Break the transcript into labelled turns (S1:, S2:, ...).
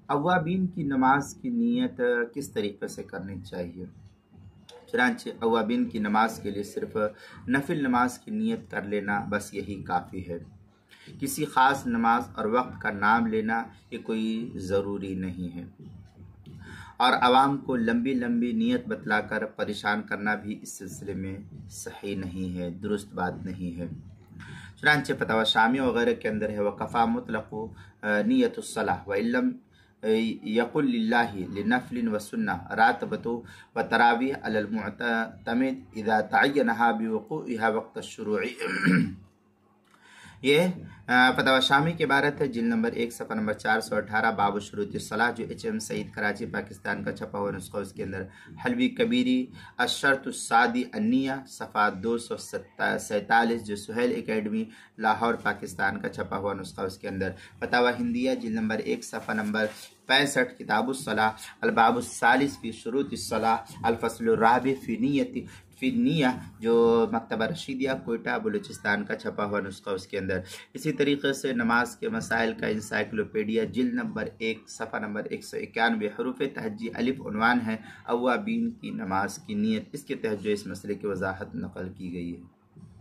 S1: اوابین کی نماز کی نیت کس طریقے سے کرنی چاہیے؟ چنانچہ اوابین کی نماز کے لیے صرف نفل نماز کی نیت کر لینا بس یہی کافی ہے۔ کسی خاص نماز اور وقت کا نام لینا یہ کوئی ضروری نہیں ہے، اور عوام کو لمبی لمبی نیت بتلا کر پریشان کرنا بھی اس سلسلے میں صحیح نہیں ہے، درست بات نہیں ہے۔ چنانچہ فتاوی شامی وغیرہ کے اندر ہے وَقَفَى مُطْلَقُ نیت الصلاح وَإِلَّمْ یقل للہ لنفل وسنة راتبة وتراویح علی المعتمد اذا تعینها بوقوعها وقت الشروع۔ یہ فتاوی شامی کی عبارت ہے، جلد نمبر 1 صفحہ نمبر 418، باب شروط الصلاح، جو HM سعید کراچی پاکستان کا چھپا ہوا نسخہ، اس کے اندر حلوی کبیری الشرط السادی النیہ صفحہ 247، جو سہیل اکیڈمی لاہور پاکستان کا چھپا ہوا نسخہ، اس کے اندر فتاوی ہندیہ جلد نمبر 1 صفحہ نمبر 65، کتاب الصلاح، الباب الثالث فی شروط الصلاح، الفصل الرابع فی نیہ، جو مکتبہ رشیدیہ کوئٹہ بلوچستان کا چھپا ہوا نسخہ، اس کے اندر اسی طریقے سے نماز کے مسائل کا انسائکلوپیڈیا جلد نمبر 1 صفحہ نمبر 191، حروف تہجی الف عنوان ہے اوابین کی نماز کی نیت، اس کے تحت جو اس مسئلے کی وضاحت نقل کی گئی ہے۔